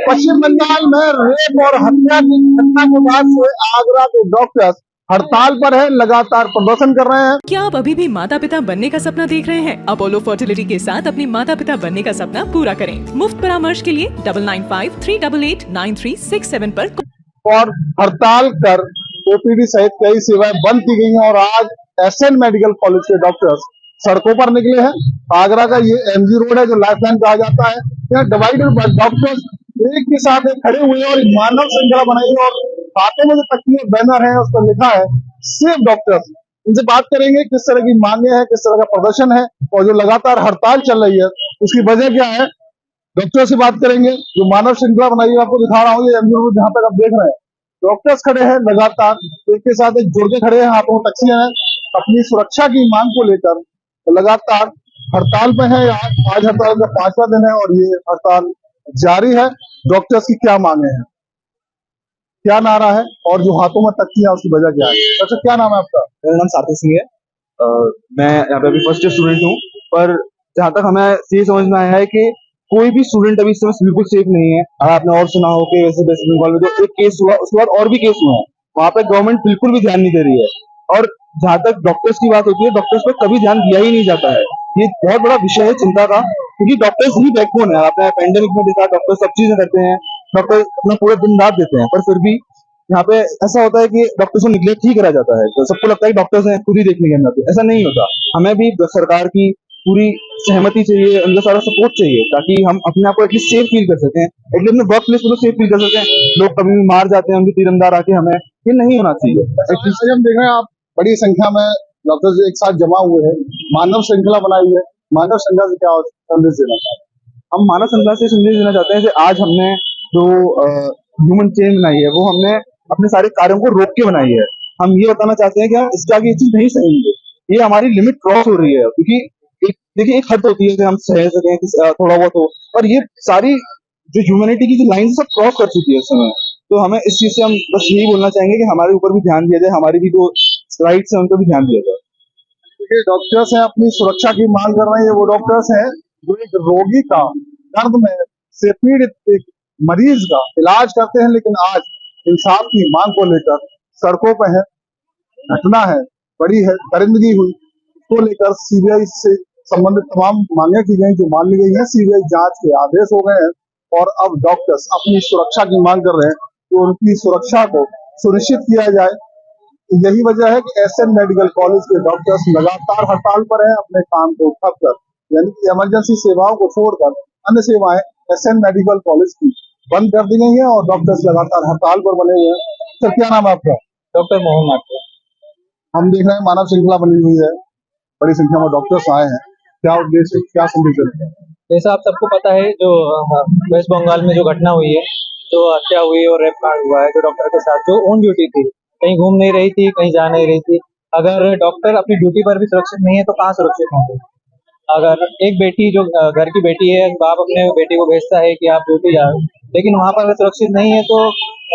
पश्चिम बंगाल में रेप और हत्या की घटना के बाद से आगरा के डॉक्टर्स हड़ताल पर है, लगातार प्रदर्शन कर रहे हैं। क्या आप अभी भी माता पिता बनने का सपना देख रहे हैं? अपोलो फर्टिलिटी के साथ अपनी माता पिता बनने का सपना पूरा करें। मुफ्त परामर्श के लिए 9953889367 पर और हड़ताल कर ओपीडी सहित कई सेवाएं बंद की गई हैं और आज एसएन मेडिकल कॉलेज के डॉक्टर्स सड़कों पर निकले हैं। आगरा का ये एमजी रोड है जो लाइफलाइन कहा जाता है। यहाँ डिवाइडेड बाय डॉक्टर्स एक के साथ एक खड़े हुए हैं और मानव श्रृंखला बनाई है और हाथों में जो तकिए बैनर है उस पर लिखा है सेफ डॉक्टर्स। इनसे बात करेंगे किस तरह की मांगे हैं, किस तरह का प्रदर्शन है और जो लगातार हड़ताल चल रही है उसकी वजह क्या है। डॉक्टर से बात करेंगे। जो मानव श्रृंखला बनाई है आपको दिखा रहा हूँ, ये एमजी रोड जहाँ तक आप देख रहे हैं डॉक्टर्स खड़े हैं, लगातार एक के साथ एक जुड़ के खड़े हैं, हाथों में तकिए हैं। अपनी सुरक्षा की मांग को लेकर लगातार हड़ताल पे है। आज हड़ताल का 5वां दिन है और ये हड़ताल जारी है। डॉक्टर्स की क्या मांगे हैं, क्या नारा है और जो हाथों में तकिया है उसकी वजह क्या है। अच्छा, क्या नाम है आपका? मेरा नाम सार्थक सिंह है। मैं यहाँ पे अभी फर्स्ट ईयर स्टूडेंट हूँ, पर जहाँ तक हमें ये समझ में आया है कि कोई भी स्टूडेंट अभी इस समय बिल्कुल सेफ नहीं है। अगर आपने और सुना हो कि वैसे वेस्ट बंगाल में जो एक केस हुआ उसके बाद और भी केस हुए हैं, वहाँ पे गवर्नमेंट बिल्कुल भी ध्यान नहीं दे रही है। और जहाँ तक डॉक्टर्स की बात होती है, डॉक्टर्स पर कभी ध्यान दिया ही नहीं जाता है। ये बहुत बड़ा विषय है चिंता का, क्योंकि डॉक्टर्स ही बैकबोन है। आपने पेंडेमिक में देखा डॉक्टर सब चीजें करते हैं, डॉक्टर अपना पूरा दिन रात देते हैं, पर फिर भी यहाँ पे ऐसा होता है कि डॉक्टर्स को निग्लेक्ट ही करा जाता है। तो सबको लगता है कि डॉक्टर्स हैं खुद ही देख लेंगे, अंदर ऐसा नहीं होता। हमें भी सरकार की पूरी सहमति चाहिए, उनका सारा सपोर्ट चाहिए ताकि हम अपने आप को एटलीस्ट सेफ फील कर सकें, एटलीस्ट अपने वर्क प्लेस को सेफ फील कर सकें। लोग कभी भी मार जाते हैं, उनके तीरंदार आके, हमें ये नहीं होना चाहिए। एटलीस्ट हम देख रहे हैं आप बड़ी संख्या में डॉक्टर्स एक साथ जमा हुए हैं, मानव श्रृंखला बनाई है। मानव श्रृंखला से क्या संदेश देना चाहते हैं? हम मानव श्रृंखला से संदेश देना चाहते हैं कि आज हमने जो ह्यूमन चेन बनाई है वो हमने अपने सारे कार्यों को रोक के बनाई है। हम ये बताना चाहते हैं कि हम इसके आगे ये चीज नहीं सहेंगे, ये हमारी लिमिट क्रॉस हो रही है। क्योंकि देखिए एक हद होती है कि हम सह सकें थोड़ा बहुत हो, पर ये सारी जो ह्यूमैनिटी की जो लाइन सब क्रॉस कर चुकी है इस समय। तो हमें इस चीज से हम बस यही बोलना चाहेंगे कि हमारे ऊपर भी ध्यान दिया जाए, हमारी भी जो राइट्स है उन पर भी ध्यान दिया जाए। देखिए डॉक्टर्स हैं अपनी सुरक्षा की मांग कर रहे हैं। वो डॉक्टर्स हैं जो एक रोगी का दर्द में से पीड़ित एक मरीज का इलाज करते हैं, लेकिन आज इंसाफ की मांग को लेकर सड़कों पर है। घटना है, बड़ी है, दरिंदगी हुई, उसको लेकर सीबीआई से संबंधित तमाम मांगे की गई जो मान ली गई है। सीबीआई जांच के आदेश हो गए हैं और अब डॉक्टर्स अपनी सुरक्षा की मांग कर रहे हैं कि उनकी सुरक्षा को सुनिश्चित किया जाए। यही वजह है कि एसएन मेडिकल कॉलेज के डॉक्टर्स लगातार हड़ताल पर हैं। अपने काम को ठप कर, यानी कि इमरजेंसी सेवाओं को छोड़कर अन्य सेवाएं एसएन मेडिकल कॉलेज की बंद कर दी गई है और डॉक्टर्स लगातार हड़ताल पर बने हुए हैं। सर, क्या नाम है आपका? डॉक्टर मोहन नाथ। हम देख रहे हैं मानव श्रृंखला बनी हुई है, बड़ी संख्या में डॉक्टर्स आए हैं। क्या उद्देश्य, क्या संदेश है? जैसा आप सबको पता है, जो वेस्ट बंगाल में जो घटना हुई है, जो हत्या हुई और रेप कांड हुआ है, जो डॉक्टर के साथ जो ऑन ड्यूटी थी, कहीं घूम नहीं रही थी, कहीं जा नहीं रही थी। अगर डॉक्टर अपनी ड्यूटी पर भी सुरक्षित नहीं है तो कहाँ सुरक्षित होंगे। अगर एक बेटी जो घर की बेटी है, बाप अपने बेटी को भेजता है कि आप ड्यूटी जाओ, लेकिन वहाँ पर सुरक्षित नहीं है, तो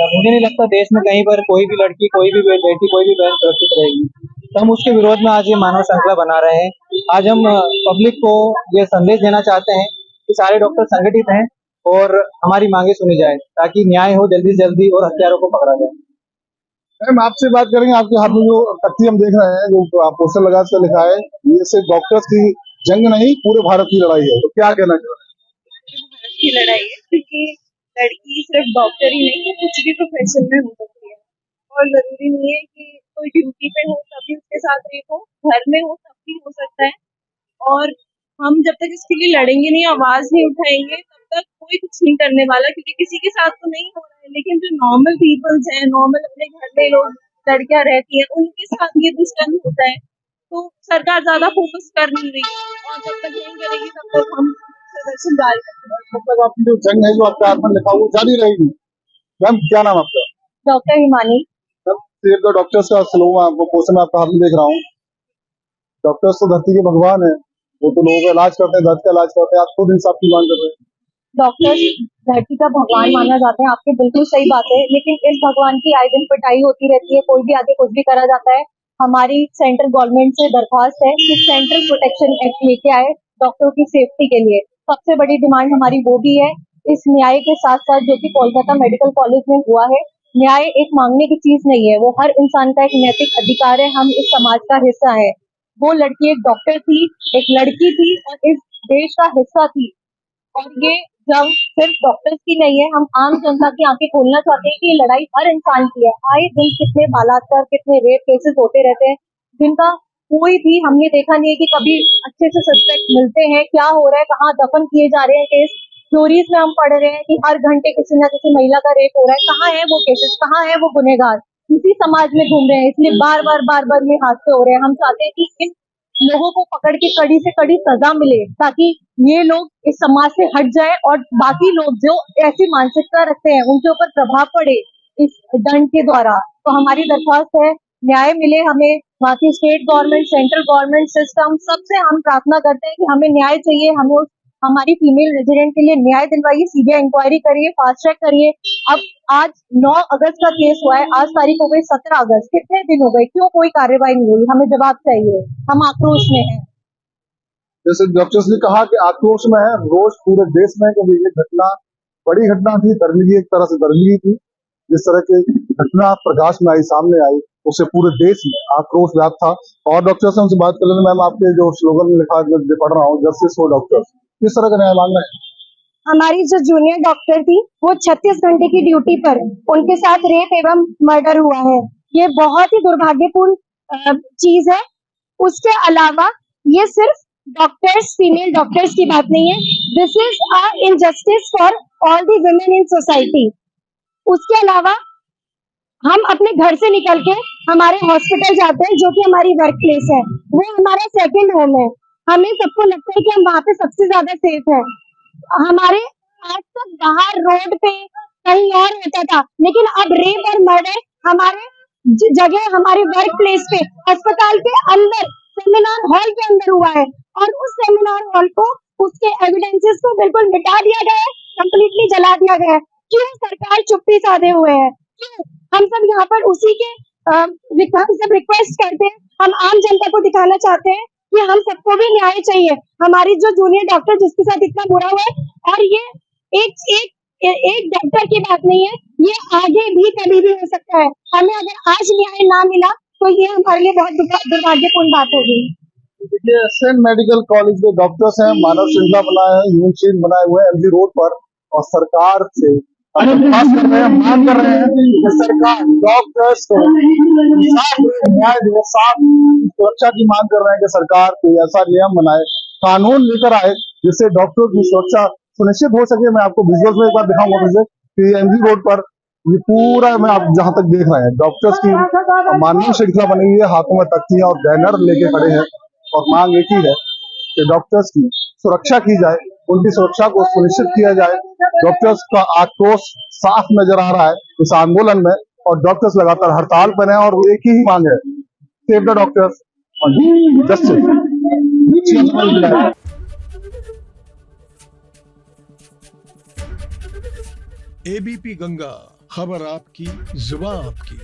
मुझे नहीं लगता देश में कहीं पर कोई भी लड़की, कोई भी बेटी, कोई भी बहन सुरक्षित रहेगी। तो हम उसके विरोध में आज ये मानव श्रृंखला बना रहे हैं। आज हम पब्लिक को ये संदेश देना चाहते हैं कि सारे डॉक्टर संगठित हैं और हमारी मांगे सुनी जाए ताकि न्याय हो जल्दी से जल्दी और हत्यारों को पकड़ा जाए। मैम, आपसे बात करेंगे। आपके हाथ में जो तख्ती हम देख रहे हैं, जो पोस्टर लगा कर लिखा है, ये सिर्फ डॉक्टर्स की जंग नहीं, पूरे भारत की लड़ाई है, तो क्या कहना चाह रहे हैं? भारत की लड़ाई है, क्योंकि लड़की सिर्फ डॉक्टर ही नहीं, कुछ भी प्रोफेशन में हो सकती है और जरूरी नहीं है कि कोई ड्यूटी पे हो तभी उसके साथ रेप हो, घर में हो तब भी हो सकता है। और हम जब तक इसके लिए लड़ेंगे नहीं, आवाज नहीं उठाएंगे, तब तक कोई कुछ नहीं करने वाला, क्योंकि किसी के साथ तो नहीं हो रहा है। लेकिन जो नॉर्मल पीपल्स हैं, नॉर्मल अपने घर में लोग, लड़कियां रहती हैं, उनके साथ ये दुष्कर्म होता है। तो सरकार ज्यादा फोकस कर नहीं रही है और जब तक नहीं करेगी तब तक हम प्रदर्शन जारी रखेंगे। तब तक आपकी जो जंग है, जो आपके हाथ में लिखा, वो जारी रहेगी। मैम, क्या नाम आपका? Doctor Himani. Save the doctors का स्लोगन आपको पोस्टर में आपके हाथ में देख रहा हूँ। डॉक्टर्स तो धरती के भगवान है, वो तो लोगों का इलाज करते हैं, दर्द का इलाज करते हैं। आप खुद इंसाफ की मांग कर रहे हैं। डॉक्टर्स धरती का भगवान माना जाते हैं, आपकी बिल्कुल सही बात है, लेकिन इस भगवान की आए दिन पिटाई होती रहती है। कोई भी आगे कुछ भी करा जाता है। हमारी सेंट्रल गवर्नमेंट से दरख्वास्त है कि सेंट्रल प्रोटेक्शन एक्ट लेके आए डॉक्टरों की सेफ्टी के लिए। सबसे बड़ी डिमांड हमारी वो भी है। इस न्याय के साथ साथ जो कि कोलकाता मेडिकल कॉलेज में हुआ है, न्याय एक मांगने की चीज नहीं है, वो हर इंसान का एक नैतिक अधिकार है। हम इस समाज का हिस्सा है। वो लड़की एक डॉक्टर थी, एक लड़की थी और इस देश का हिस्सा थी। और ये जंग सिर्फ डॉक्टर्स की नहीं है, हम आम जनता की आंखें खोलना चाहते हैं कि ये लड़ाई हर इंसान की है। आए दिन कितने बलात्कार, कितने रेप केसेस होते रहते हैं, जिनका कोई भी हमने देखा नहीं है कि कभी अच्छे से सस्पेक्ट मिलते हैं, क्या हो रहा है, कहाँ दफन किए जा रहे हैं केस। स्टोरीज में हम पढ़ रहे हैं कि हर घंटे किसी न किसी महिला का रेप हो रहा है। कहाँ है वो केसेस, कहाँ है वो गुनहगार? इसी समाज में घूम रहे हैं, इसलिए बार बार ये हादसे हो रहे हैं। हम चाहते हैं कि इन लोगों को पकड़ के कड़ी से कड़ी सजा मिले, ताकि ये लोग इस समाज से हट जाए और बाकी लोग जो ऐसी मानसिकता रखते हैं उनके ऊपर प्रभाव पड़े इस दंड के द्वारा। तो हमारी दरख्वास्त है, न्याय मिले हमें। बाकी state government, central government system, सबसे हम प्रार्थना करते हैं कि हमें न्याय चाहिए। हमें हमारी फीमेल रेजिडेंट के लिए न्याय दिलवाइए, सीबीआई इंक्वायरी करिए, फास्ट ट्रैक करिए। अब आज 9 अगस्त का केस हुआ है, आज तारीख हो गई 17 अगस्त, कितने दिन हो गए, क्यों कोई कार्रवाई नहीं हुई? हमें जवाब चाहिए, हम आक्रोश में हैं। जैसे डॉक्टर्स ने कहा कि आक्रोश में है, रोष पूरे देश में, क्योंकि ये घटना बड़ी घटना थी, दर्मिली, एक तरह से दर्मिली थी। जिस तरह की घटना प्रकाश में आई, सामने आई, उससे पूरे देश में आक्रोश व्याप्त था। और डॉक्टर से हमसे बात कर लेंगे। मैम, आपके जो स्लोगन में लिखा है, पढ़ रहा हूँ, जस्टिस फॉर डॉक्टर्स, किस तरह का न्याय मांग रहे हैं? हमारी जो जूनियर डॉक्टर थी वो 36 घंटे की ड्यूटी पर, उनके साथ रेप एवं मर्डर हुआ है। ये बहुत ही दुर्भाग्यपूर्ण चीज है। उसके अलावा ये सिर्फ डॉक्टर्स, फीमेल डॉक्टर्स की बात नहीं है, this is a injustice for all the women in society. उसके अलावा हम अपने घर से निकल के हमारे हॉस्पिटल जाते हैं, जो कि हमारी वर्क प्लेस है, वो हमारा सेकंड होम है। हमें सबको लगता है कि हम वहाँ पे सबसे ज्यादा सेफ है। हमारे आज तक बाहर रोड पे कहीं और होता था, लेकिन अब रेप और मर्डर हमारे जगह, हमारे वर्क प्लेस पे, अस्पताल के अंदर, सेमिनार हॉल के अंदर हुआ है। और उस सेमिनार हॉल को, उसके एविडेंसेस को बिल्कुल मिटा दिया गया है, कंप्लीटली जला दिया गया है। क्यों सरकार चुप्पी साधे हुए है? क्यों? हम सब यहाँ पर उसी के हम सब रिक्वेस्ट करते हैं, हम आम जनता को दिखाना चाहते हैं कि हम सबको भी न्याय चाहिए। हमारी जो जूनियर डॉक्टर जिसके साथ इतना बुरा हुआ है, और ये एक डॉक्टर की बात नहीं है, ये आगे भी कभी भी हो सकता है। हमें अगर आज न्याय ना मिला तो ये हमारे लिए बहुत दुर्भाग्यपूर्ण बात होगी। देखिए, एसएन मेडिकल कॉलेज के डॉक्टर्स हैं, मानव श्रृंखला बनाए हैं, यूनियन शीट बनाए हुए हैं एमजी रोड पर, और सरकार से दरख्वास्त कर रहे हैं, मांग कर रहे हैं कि सरकार डॉक्टर्स को साफ न्याय दे, साफ सुरक्षा की मांग कर रहे हैं कि सरकार कोई ऐसा नियम बनाए, कानून लेकर आए, जिससे डॉक्टरों की सुरक्षा सुनिश्चित हो सके। मैं आपको विजुअल्स में एक बार दिखाऊंगा फिर से कि एमजी रोड पर ये पूरा में आप जहां तक देख रहे हैं, डॉक्टर्स की मानव श्रृंखला बनी हुई है, हाथों में तख्तियां और बैनर लेके खड़े हैं, और मांग एक ही है कि डॉक्टर्स की सुरक्षा की जाए, उनकी सुरक्षा को सुनिश्चित किया जाए। डॉक्टर्स का आक्रोश साफ नजर आ रहा है इस आंदोलन में, और डॉक्टर्स लगातार हड़ताल पर हैं, और वो एक ही मांग है, सेव द डॉक्टर्स और जस्टिस। एबीपी गंगा, खबर आपकी, जुबान आपकी।